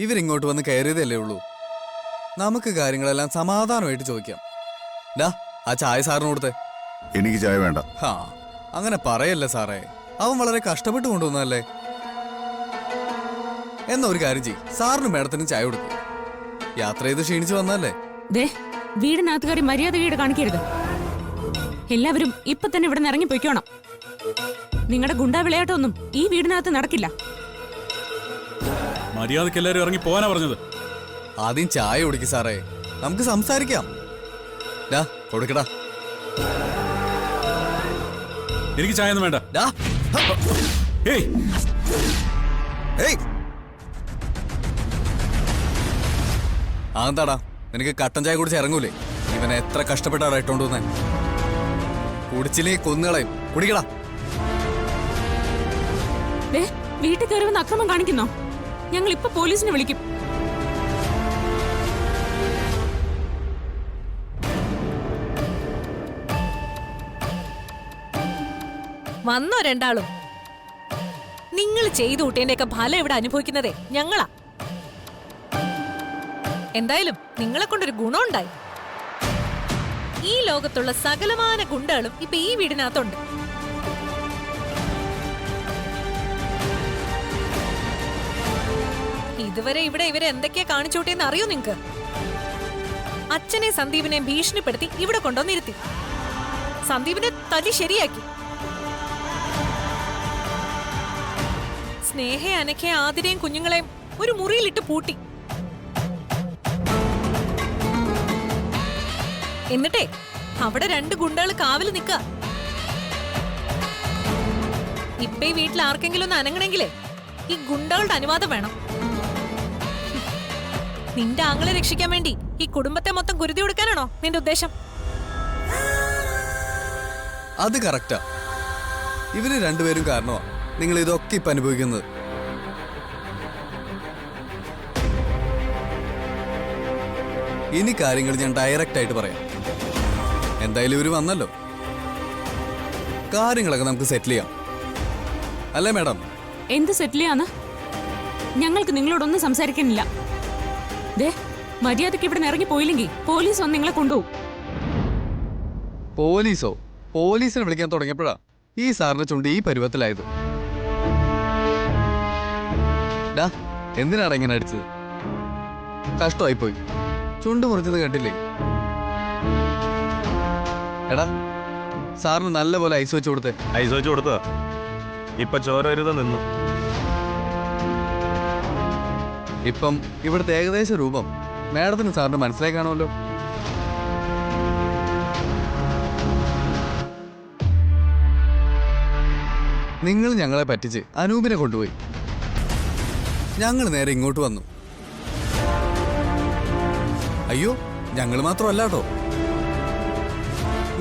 ഇവരിങ്ങോട്ട് വന്ന് കയറിയതല്ലേ ഉള്ളൂ. നമുക്ക് കാര്യങ്ങളെല്ലാം സമാധാനമായിട്ട് ചോദിക്കാം. ഡാ, ആ ചായ സാറിന് കൊടുത്തേ. എനിക്ക് ചായ വേണ്ട. ഹാ, അങ്ങനെ പറയല്ലേ സാറേ, അവൻ വളരെ കഷ്ടപ്പെട്ട് കൊണ്ടുവന്നല്ലേ. എന്നാ ഒരു കാര്യം ചെയ്യ്, സാറിനും മേഡത്തിനും ചായ കൊടുക്കും. യാത്ര ചെയ്ത് ക്ഷീണിച്ചു വന്നല്ലേ. വീടിനകത്ത് കയറി മര്യാദ വീട് കാണിക്കരുത്. എല്ലാവരും ഇപ്പൊ തന്നെ ഇവിടെ നിന്ന് ഇറങ്ങി പൊയ്ക്കോണം. നിങ്ങളുടെ ഗുണ്ടാ വിളയാട്ടമൊന്നും ഈ വീടിനകത്ത് നടക്കില്ല. മര്യാദക്ക് എല്ലാരും ഇറങ്ങി പോകാനാ പറഞ്ഞത്. ആദ്യം ചായ കുടിക്കും സാറേ, നമുക്ക് സംസാരിക്കാം. ഡാ, കൊടുക്കടാ. എനിക്ക് ചായ ഒന്നും വേണ്ട. ഡാ, ഏയ് ഏയ്, ആന്താടാ നിനക്ക് കട്ടൻ ചായ കുടിച്ച് ഇറങ്ങൂലേ? ഇവനെ എത്ര കഷ്ടപ്പെട്ടാടാ ഇട്ടോണ്ട് വന്നേ. കുടിച്ചില്ലേ കൊന്നുകളയും. കുടിക്കടാ. വീട്ടിൽ കയറി വന്ന് അക്രമം കാണിക്കുന്നോ? ഞങ്ങൾ ഇപ്പൊ പോലീസിനെ വിളിക്കും. വന്നോ രണ്ടാളും? നിങ്ങൾ ചെയ്തു കൂട്ടിയതിന്റെയൊക്കെ ഫലം ഇവിടെ അനുഭവിക്കുന്നതേ ഞങ്ങളാ. എന്തായാലും നിങ്ങളെ കൊണ്ടൊരു ഗുണമുണ്ടായി. ഈ ലോകത്തുള്ള സകലമാന ഗുണ്ടകളും ഇപ്പൊ ഈ വീടിനകത്തുണ്ട്. ഇതുവരെ ഇവിടെ ഇവരെ എന്തൊക്കെയാ കാണിച്ചോട്ടേന്ന് അറിയോ നിങ്ങക്ക്? അച്ഛനെ സന്ദീപിനെ ഭീഷണിപ്പെടുത്തി ഇവിടെ കൊണ്ടുവന്നിരുത്തി. സന്ദീപിനെ തല്ലി ശരിയാക്കി. സ്നേഹയെ അനഖയെ ആതിരയും കുഞ്ഞുങ്ങളെയും ഒരു മുറിയിലിട്ട് പൂട്ടി. എന്നിട്ടേ അവിടെ രണ്ട് ഗുണ്ടകൾ കാവല് നിക്ക. ഇപ്പൊ ഈ വീട്ടിൽ ആർക്കെങ്കിലും ഒന്ന് അനങ്ങണെങ്കിലേ ഈ ഗുണ്ടകളുടെ അനുവാദം വേണം. നിന്റെ ആങ്ങളെ രക്ഷിക്കാൻ വേണ്ടി ഈ കുടുംബത്തെ മൊത്തം കുരുതി കൊടുക്കാനാണോ നിന്റെ ഉദ്ദേശം? അത് കറക്റ്റാ. ഇവര് രണ്ടുപേരും കാരണമാ നിങ്ങൾ ഇതൊക്കെ ഇപ്പൊ അനുഭവിക്കുന്നത്. ഇനി കാര്യങ്ങൾ ഞാൻ ഡയറക്റ്റ് ആയിട്ട് പറയാം. എന്തായാലും ഇവര് വന്നല്ലോ, കാര്യങ്ങളൊക്കെ നമുക്ക് സെറ്റിൽ ചെയ്യാം അല്ലേ മാഡം? എന്ത് സെറ്റിൽ ചെയ്യാന്ന്? ഞങ്ങൾക്ക് നിങ്ങളോടൊന്നും സംസാരിക്കാനില്ല. മര്യാദക്ക് ഇവിടെ ഇറങ്ങി പോയില്ലെങ്കിൽ പോലീസ് വന്ന് നിങ്ങളെ കൊണ്ടുപോകും. പോലീസോ? പോലീസിനെ വിളിക്കാൻ തുടങ്ങിയപ്പോഴാ ഈ സാറിന്റെ ചുണ്ട് ഈ പരുവത്തിലായത്. ഡാ, എന്തിനാണ് ഇങ്ങനെ അടിച്ചത്? കഷ്ടമായിപ്പോയി. ചുണ്ട് മുറിച്ചത് കേട്ടില്ലേ? എടാ, സാറിന് നല്ലപോലെ ഐസ് വെച്ച് കൊടുത്തേ. ഐസ് വെച്ച് കൊടുത്തതാ. ഇപ്പൊ ചോര വരുത നിന്നു. ഇപ്പം ഇവിടുത്തെ ഏകദേശ രൂപം മാഡത്തിന് സാറിന് മനസ്സിലായി കാണുമല്ലോ. നിങ്ങൾ ഞങ്ങളെ പറ്റിച്ച് അനൂപിനെ കൊണ്ടുപോയി. ഞങ്ങൾ നേരെ ഇങ്ങോട്ട് വന്നു. അയ്യോ, ഞങ്ങൾ മാത്രമല്ലാട്ടോ,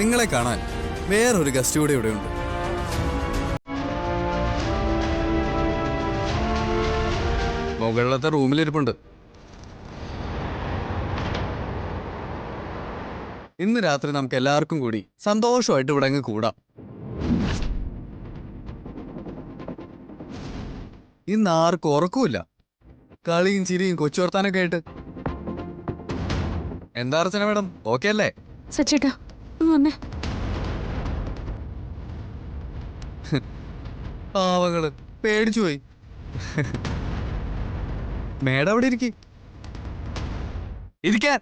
നിങ്ങളെ കാണാൻ വേറൊരു ഗസ്റ്റ് കൂടെ ഇവിടെയുണ്ട്. മുകളിലത്തെ റൂമിലിരിപ്പുണ്ട്. ഇന്ന് രാത്രി നമുക്ക് എല്ലാവർക്കും കൂടി സന്തോഷമായിട്ട് ഇവിടെ അങ്ങ് കൂടാം. ഇന്ന് ആർക്കും ഉറക്കുമില്ല. കളിയും ചിരിയും കൊച്ചു വർത്താനൊക്കെ ആയിട്ട്. എന്താ അർച്ചന മാഡം, ഓക്കെ അല്ലേ? സച്ചേട്ടാ വന്നേ. പാവങ്ങള് പേടിച്ചു പോയി. മേഡം അവിടെ ഇരിക്കാൻ.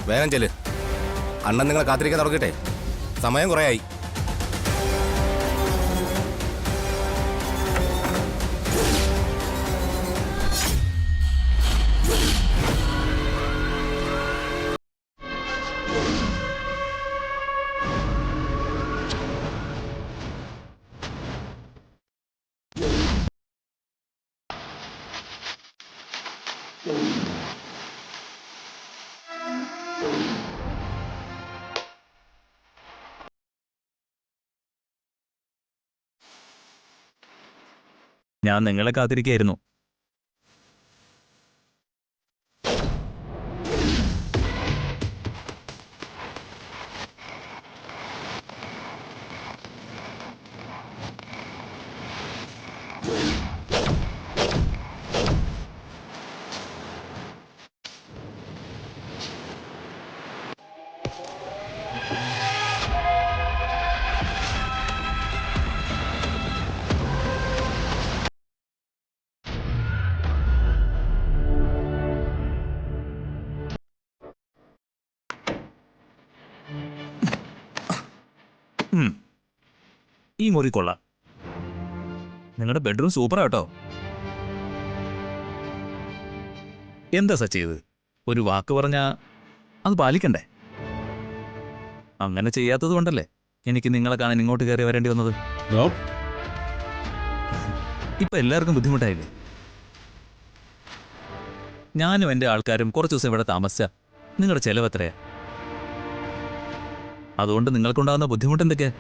വേഗം ചെല്ല്. അണ്ണൻ നിങ്ങളെ കാത്തിരിക്കാൻ തുടങ്ങട്ടെ. സമയം കുറേ ആയി. ഞാൻ നിങ്ങളെ കാത്തിരിക്കുകയായിരുന്നു. ഈ മുറി കൊള്ളാം. നിങ്ങളുടെ ബെഡ്റൂം സൂപ്പറാ കേട്ടോ. എന്താ സച്ചി ഇത്? ഒരു വാക്ക് പറഞ്ഞാ അത് പാലിക്കണ്ടേ? അങ്ങനെ ചെയ്യാത്തത് കൊണ്ടല്ലേ എനിക്ക് നിങ്ങളെ കാണാൻ ഇങ്ങോട്ട് കയറി വരേണ്ടി വന്നത്. ഇപ്പൊ എല്ലാവർക്കും ബുദ്ധിമുട്ടായില്ലേ? ഞാനും എൻ്റെ ആൾക്കാരും കുറച്ച് ദിവസം ഇവിടെ താമസിച്ച നിങ്ങളുടെ ചെലവ് എത്രയാ? അതുകൊണ്ട് നിങ്ങൾക്കുണ്ടാകുന്ന ബുദ്ധിമുട്ട് എന്തൊക്കെയാ?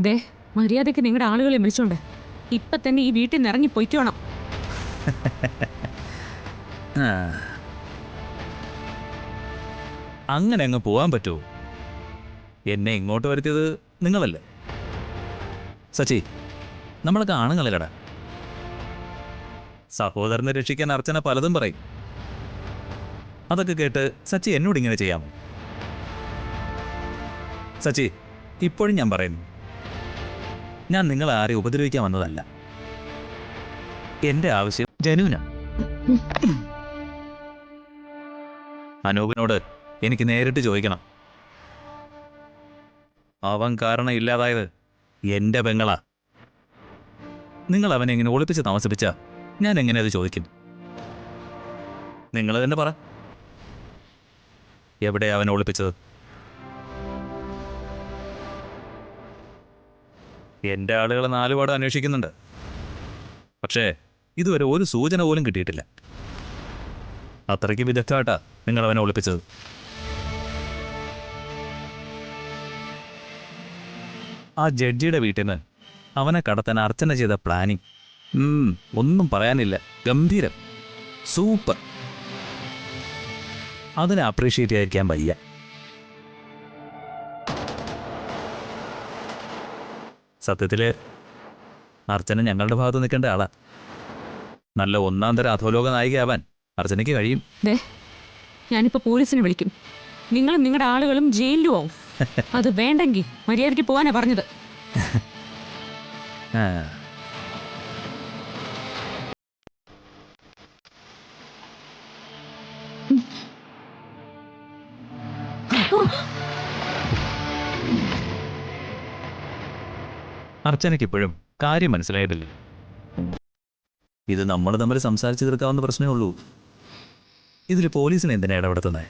ദേ, മര്യാദയ്ക്ക് നിങ്ങളുടെ ആളുകളെ വിളിച്ചോണ്ട് ഇപ്പൊ തന്നെ ഈ വീട്ടിൽ നിന്ന് ഇറങ്ങി പൊയ്ക്കോണം. അങ്ങനെ അങ്ങ് പോകാൻ പറ്റുമോ? എന്നെ ഇങ്ങോട്ട് വരുത്തിയത് നിങ്ങളല്ലേ? സച്ചി, നമ്മളൊക്കെ ആണുങ്ങളല്ലടാ. സഹോദരനെ രക്ഷിക്കാൻ അർച്ചന പലതും പറയും. അതൊക്കെ കേട്ട് സച്ചി എന്നോട് ഇങ്ങനെ ചെയ്യാമോ? സച്ചി, ഇപ്പോഴും ഞാൻ പറയുന്നു, ഞാൻ നിങ്ങളെ ആരെയും ഉപദ്രവിക്കാൻ വന്നതല്ല. എന്റെ ആവശ്യം ജനുവിനാ. അനൂപിനോട് എനിക്ക് നേരിട്ട് ചോദിക്കണം. അവൻ കാരണം ഇല്ലാതായത് എന്റെ പെങ്ങളാ. നിങ്ങൾ അവനെ എങ്ങനെ ഒളിപ്പിച്ച് താമസിപ്പിച്ച ഞാൻ എങ്ങനെ അത് ചോദിക്കും? നിങ്ങൾ തന്നെ പറ, എവിടെയാ അവനെ ഒളിപ്പിച്ചത്? എൻ്റെ ആളുകൾ നാലുപാട് അന്വേഷിക്കുന്നുണ്ട്. പക്ഷേ ഇതുവരെ ഒരു സൂചന പോലും കിട്ടിയിട്ടില്ല. അത്രയ്ക്ക് വിദഗ്ധമായിട്ടാ നിങ്ങൾ അവനെ ഒളിപ്പിച്ചത്. ആ ജഡ്ജിയുടെ വീട്ടിൽ നിന്ന് അവനെ കടത്താൻ അർച്ചന ചെയ്ത പ്ലാനിങ് ഒന്നും പറയാനില്ല. ഗംഭീരം, സൂപ്പർ. അതിനെ അപ്രീഷിയേറ്റ് ചെയ്യാതിരിക്കാൻ വയ്യ. സത്യത്തില് അർച്ചന ഞങ്ങളുടെ ഭാഗത്ത് നിൽക്കേണ്ട ആളാ. നല്ല ഒന്നാം തരം അധോലോക നായികയാവാൻ അർച്ചനയ്ക്ക് കഴിയും. ഞാനിപ്പോ പോലീസിനെ വിളിക്കും. നിങ്ങളും നിങ്ങളുടെ ആളുകളും ജയിലിലും ആവും. അത് വേണ്ടെങ്കിൽ മര്യാദയ്ക്ക് പോവാനാ പറഞ്ഞത്. അർച്ചനയ്ക്ക് ഇപ്പോഴും കാര്യം മനസ്സിലായിട്ടില്ല. ഇത് നമ്മൾ തമ്മിൽ സംസാരിച്ചു തീർക്കാവുന്ന പ്രശ്നമേ ഉള്ളൂ. ഇതിൽ പോലീസിനെ എന്തിനാ ഇടപെടുത്തുന്നത്?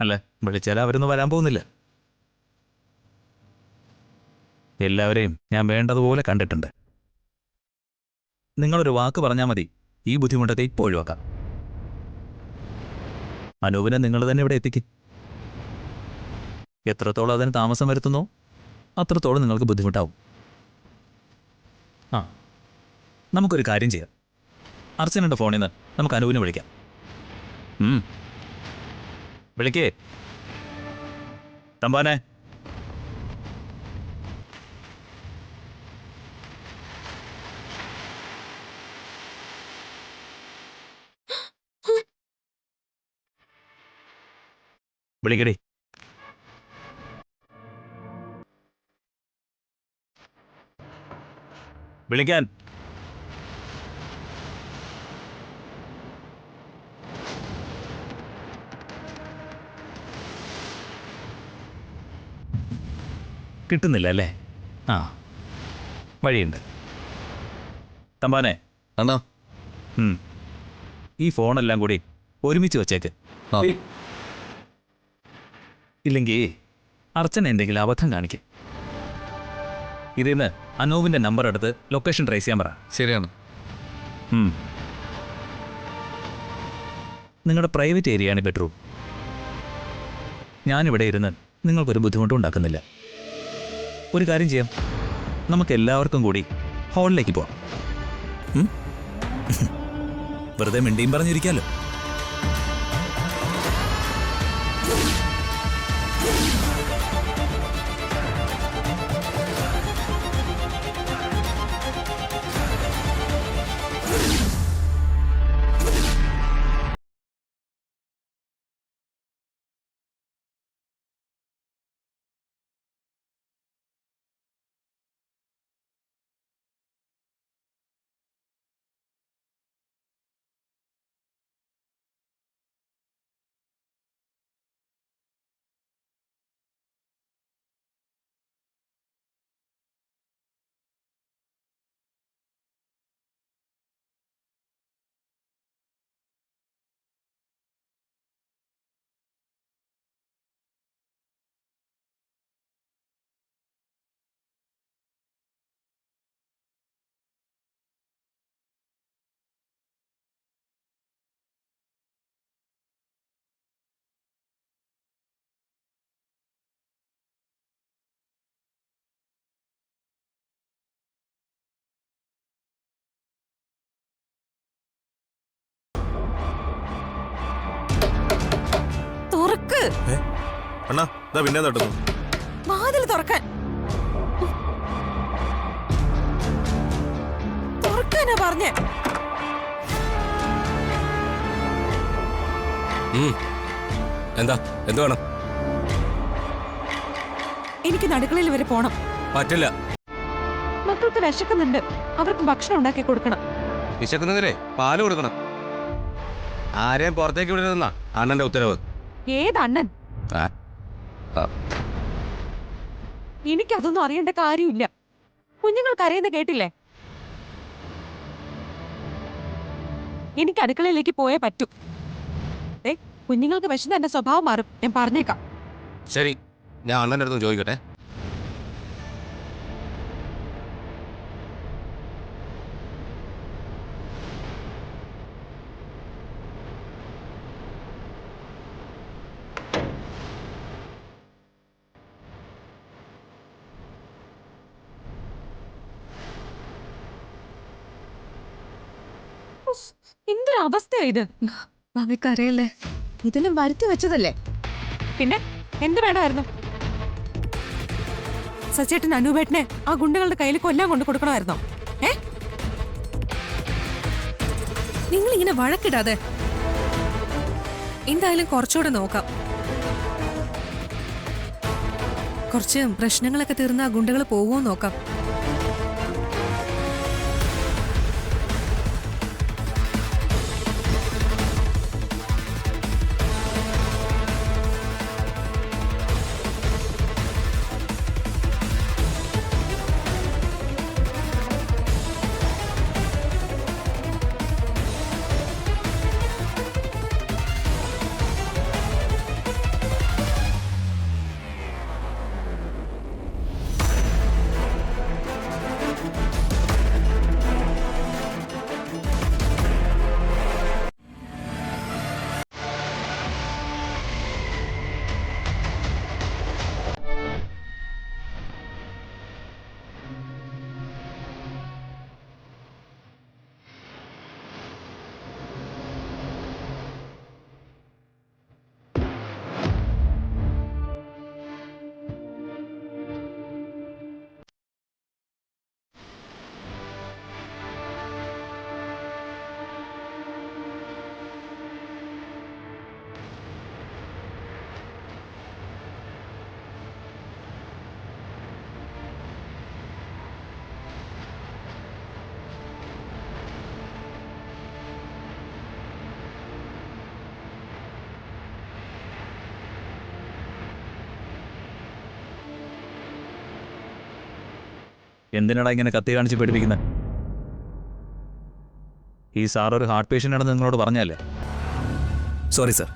അല്ല, വിളിച്ചാൽ അവരൊന്നും വരാൻ പോകുന്നില്ല. എല്ലാവരെയും ഞാൻ വേണ്ടതുപോലെ കണ്ടിട്ടുണ്ട്. നിങ്ങളൊരു വാക്ക് പറഞ്ഞാൽ മതി, ഈ ബുദ്ധിമുട്ടൊക്കെ ഇപ്പോൾ ഒഴിവാക്കാം. അനൂപിനെ നിങ്ങൾ തന്നെ ഇവിടെ എത്തിക്കും. എത്രത്തോളം അതിന് താമസം വരുത്തുന്നോ അത്രത്തോളം നിങ്ങൾക്ക് ബുദ്ധിമുട്ടാവും. ആ, നമുക്കൊരു കാര്യം ചെയ്യാം. അർച്ചനയുടെ ഫോണിൽ നിന്ന് നമുക്ക് അനൂപിനെ വിളിക്കാം. വിളിക്കേ തമ്പാനെ. വിളിക്കടി. വിളിക്കാൻ. കിട്ടുന്നില്ല അല്ലേ? ആ, വഴിയുണ്ട്. തമ്പാനെ, അണ്ണാ, ഈ ഫോണെല്ലാം കൂടി ഒരുമിച്ച് വച്ചേക്ക്. ഇല്ലെങ്കിൽ അർച്ചന എന്തെങ്കിലും അബദ്ധം കാണിക്കും. ഇതിന്ന് അനൂപിന്റെ നമ്പർ എടുത്ത് ലൊക്കേഷൻ ട്രേസ് ചെയ്യാൻ പറ. ശരിയാണ്. നിങ്ങളുടെ പ്രൈവറ്റ് ഏരിയയാണ് ബെഡ്റൂം. ഞാനിവിടെ ഇരുന്ന് നിങ്ങൾക്കൊരു ബുദ്ധിമുട്ടും ഉണ്ടാക്കുന്നില്ല. ഒരു കാര്യം ചെയ്യാം, നമുക്ക് എല്ലാവർക്കും കൂടി ഹാളിലേക്ക് പോവാം. വെറുതെ മിണ്ടിയും പറഞ്ഞിരിക്കാലോ. തുറക്ക്. അണ്ണാ ഇതാ പിന്നെ തട്ടുന്നു. വാതിൽ തുറക്കാൻ. തുറക്കാനാ പറഞ്ഞേ. എന്താ എന്ത് വേണം? എനിക്ക് അടുക്കളയിൽ വരെ പോണം. പറ്റില്ല. മക്കൾക്ക് വിശക്കുന്നുണ്ട്. അവർക്ക് ഭക്ഷണം ഉണ്ടാക്കി കൊടുക്കണം. വിശക്കുന്നതിനെ പാല് കൊടുക്കണം. ആരെയും പുറത്തേക്ക് വിടരുതെന്നാ അണ്ണന്റെ ഉത്തരവ്. ഏതണ്ണൻ? എനിക്കതൊന്നും അറിയേണ്ട കാര്യമില്ല. കുഞ്ഞുങ്ങൾ കരയുന്ന കേട്ടില്ലേ? എനിക്ക് അടുക്കളയിലേക്ക് പോയേ പറ്റൂ. കുഞ്ഞുങ്ങൾക്ക് വിശന്ന് എന്റെ സ്വഭാവം മാറും. ഞാൻ പറഞ്ഞേക്കാം. ശരി, ഞാൻ അണ്ണന്റെ അടുത്ത് ചോദിക്കട്ടെ. എന്തൊരു അവസ്ഥയാ ഇത്? ഭാവിക്കറിയല്ലേ, ഇതിലും വരുത്തി വെച്ചതല്ലേ. പിന്നെ എന്ത് വേണമായിരുന്നു? സച്ചേട്ടൻ അനൂപേട്ടനെ ആ ഗുണ്ടകളുടെ കയ്യിൽ കൊല്ലാൻ കൊണ്ട് കൊടുക്കണമായിരുന്നോ? നിങ്ങൾ ഇങ്ങനെ വഴക്കിടാതെ. എന്തായാലും കുറച്ചുകൂടെ നോക്കാം. കുറച്ച് പ്രശ്നങ്ങളൊക്കെ തീർന്ന ആ ഗുണ്ടകൾ പോവുമോ നോക്കാം. എന്തിനാടാ ഇങ്ങനെ കത്തി കാണിച്ച് പേടിപ്പിക്കുന്നത്? ഈ സാർ ഒരു ഹാർട്ട് പേഷ്യൻ്റ് ആണെന്ന് നിങ്ങളോട് പറഞ്ഞല്ലേ? സോറി സാർ,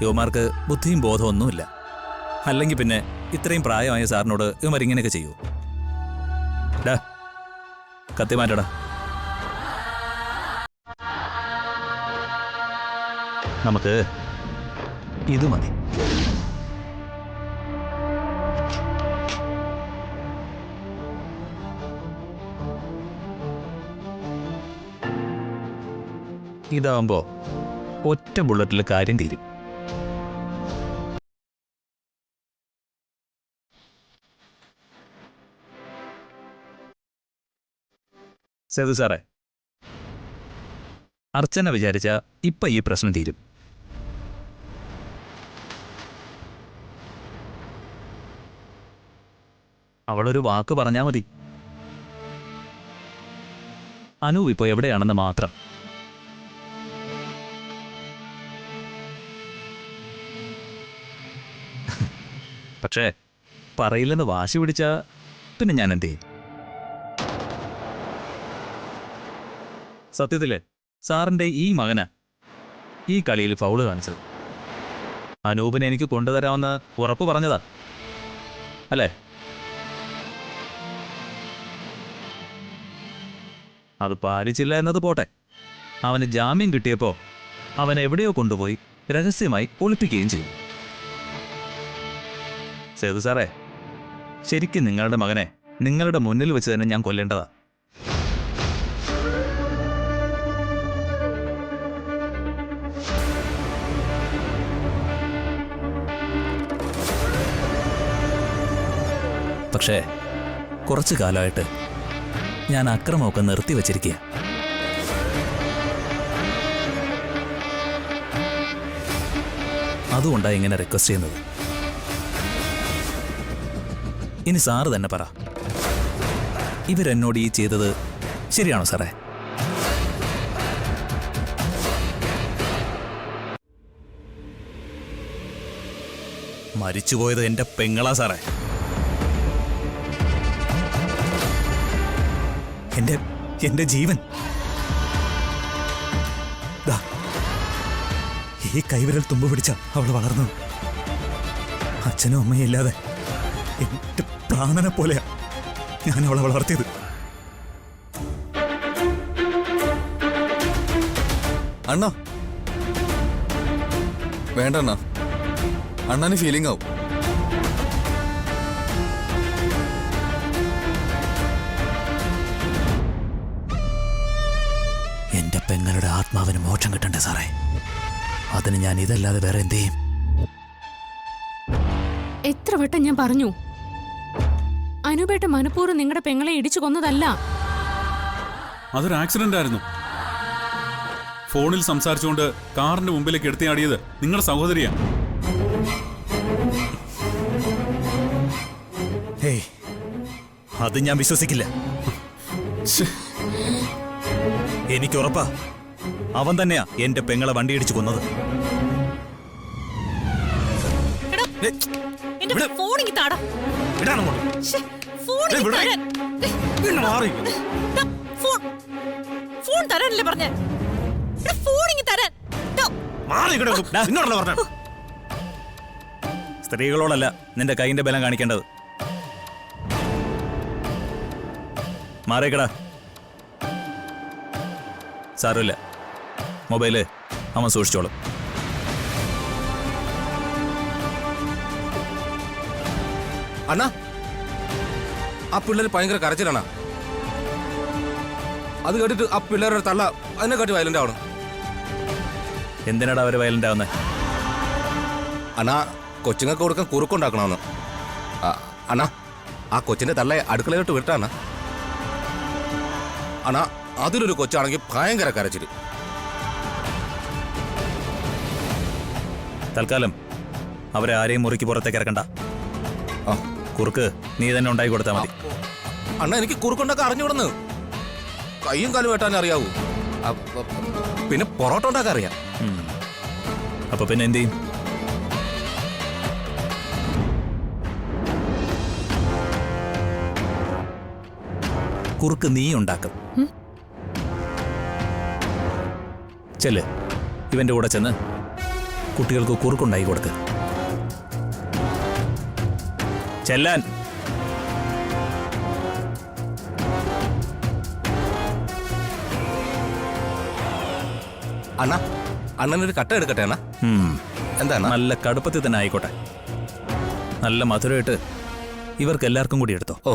യുവമാർക്ക് ബുദ്ധിയും ബോധവും ഒന്നുമില്ല. അല്ലെങ്കിൽ പിന്നെ ഇത്രയും പ്രായമായ സാറിനോട് യുവമാർ ഇങ്ങനെയൊക്കെ ചെയ്യൂ? ഡാ, കത്തി മാറ്റടാ. നമുക്ക് ഇത് മതി. ഇതാവുമ്പോൾ ഒറ്റ ബുള്ളറ്റിൽ കാര്യം തീരും. സേതു സാറേ, അർച്ചന വിചാരിച്ച ഇപ്പം ഈ പ്രശ്നം തീരും. അവളൊരു വാക്ക് പറഞ്ഞാൽ മതി. അനൂപ് ഇപ്പോൾ എവിടെയാണെന്ന് മാത്രം. പക്ഷേ പറയില്ലെന്ന് വാശി പിടിച്ച പിന്നെ ഞാൻ എന്ത് ചെയ്യും? സത്യത്തില് സാറിൻ്റെ ഈ മകന് ഈ കളിയിൽ ഫൗള് കാണിച്ചത്. അനൂപിനെ എനിക്ക് കൊണ്ടുതരാമെന്ന് ഉറപ്പ് പറഞ്ഞതാ അല്ലേ? അത് പാലിച്ചില്ല എന്നത് പോട്ടെ, അവന് ജാമ്യം കിട്ടിയപ്പോൾ അവൻ എവിടെയോ കൊണ്ടുപോയി രഹസ്യമായി ഒളിപ്പിക്കുകയും ചെയ്തു. സേതു സാറേ, ശരിക്കും നിങ്ങളുടെ മകനെ നിങ്ങളുടെ മുന്നിൽ വെച്ച് തന്നെ ഞാൻ കൊല്ലേണ്ടതാ. പക്ഷേ കുറച്ചു കാലമായിട്ട് ഞാൻ അക്രമമൊക്കെ നിർത്തിവച്ചിരിക്കുക. അതുകൊണ്ടാണ് ഇങ്ങനെ റിക്വസ്റ്റ് ചെയ്യുന്നത്. ഇനി സാറ് തന്നെ പറ, ഇവരെന്നോട് ഈ ചെയ്തത് ശരിയാണോ സാറേ? മരിച്ചുപോയത് എൻ്റെ പെങ്ങളാ സാറേ. എന്റെ ജീവൻ. ഈ കൈവിരൽ തുമ്പ് പിടിച്ച അവൾ വളർന്നു. അച്ഛനും അമ്മയും ഇല്ലാതെ എന്റെ പ്രാണനെ പോലെയാ ഞാൻ അവളെ വളർത്തിയത്. അണ്ണാ വേണ്ട അണ്ണാ, അണ്ണന് ഫീലിംഗ് ആവും. എന്റെ പെങ്ങളുടെ ആത്മാവിന് മോക്ഷം കിട്ടണ്ടേ സാറേ? അതിന് ഞാൻ ഇതല്ലാതെ വേറെ എന്ത് ചെയ്യും? എത്ര വട്ടം ഞാൻ പറഞ്ഞു, അനുപേട്ട മനഃപൂർവ്വം നിങ്ങളുടെ പെങ്ങളെ ഇടിച്ചു കൊന്നതല്ല. അതൊരു ആക്സിഡന്റ് ആയിരുന്നു. ഫോണിൽ സംസാരിച്ചുകൊണ്ട് കാറിന്റെ മുമ്പിലേക്ക് എടുത്തിയാടിയത് നിങ്ങളുടെ സഹോദരിയാണ്. അത് ഞാൻ വിശ്വസിക്കില്ല. എനിക്കുറപ്പാ അവൻ തന്നെയാ എന്റെ പെങ്ങളെ വണ്ടിയിടിച്ചു കൊന്നത്. സ്ത്രീകളോടല്ല നിന്റെ കൈന്റെ ബലം കാണിക്കേണ്ടത്. മാറിക്കടാ. സാരമില്ല, മൊബൈല് അവൻ സൂക്ഷിച്ചോളും. അണ്ണാ, ആ പിള്ളേർ ഭയങ്കര കരച്ചിലാണ്. അത് കേട്ടിട്ട് ആ പിള്ളേരുടെ തള്ള അതിനെക്കാട്ടി വയലന്റ് ആവണം. എന്തിനാടാ അവര് വയലന്റ് ആവുന്നത്? അണ്ണാ, കൊച്ചുങ്ങൾക്ക് കൊടുക്കാൻ കുറുക്കുണ്ടാക്കണമെന്ന്. അണ്ണാ, ആ കൊച്ചിന്റെ തള്ളയെ അടുക്കളയിലോട്ട് വിട്ടാണ്. അണ്ണാ, അതിലൊരു കൊച്ചാണെങ്കിൽ ഭയങ്കര കരച്ചില്. തൽക്കാലം അവരെ ആരെയും മുറിക്ക് പുറത്തേക്ക് ഇറക്കണ്ട. കുറുക്ക് നീ തന്നെ ഉണ്ടാക്കി കൊടുത്താൽ മതി. അണ്ണാ, എനിക്ക് കുറുക്കുണ്ടാക്കാൻ അറിഞ്ഞുവിടുന്നു. കയ്യും കാലും വെട്ടാൻ അറിയാവൂ. പിന്നെ പൊറോട്ട ഉണ്ടാക്കാൻ അറിയാം. അപ്പൊ പിന്നെ എന്ത് ചെയ്യും? കുറുക്ക് നീ ഉണ്ടാക്കും. ചെല്ല്, ഇവന്റെ കൂടെ ചെന്ന് കുട്ടികൾക്ക് കുറുക്കുണ്ടായി കൊടുക്ക്. ചെല്ലാൻ. അണ്ണാ, അണ്ണനൊരു കട്ട എടുക്കട്ടെ അണ്ണാ. എന്താണ്? നല്ല കടുപ്പത്തിൽ തന്നെ ആയിക്കോട്ടെ. നല്ല മധുരമായിട്ട് ഇവർക്ക് എല്ലാവർക്കും കൂടി എടുത്തോ. ഓ,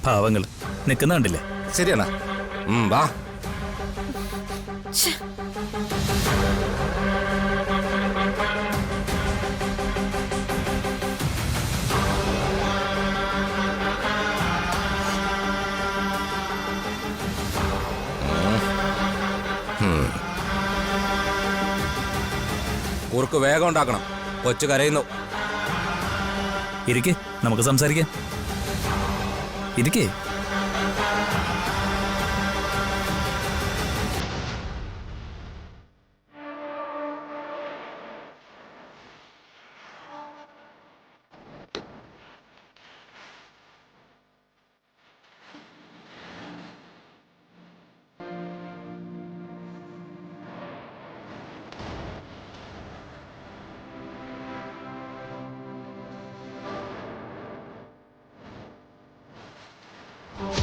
പാവങ്ങൾ നിൽക്കുന്ന കണ്ടില്ലേ? ശരിയാണ. വാ. കുറുക്ക് വേഗം ഉണ്ടാക്കണം. കൊച്ചു കരയുന്നു. ഇരിക്കേ, നമുക്ക് സംസാരിക്കാം. ഇരിക്കേ.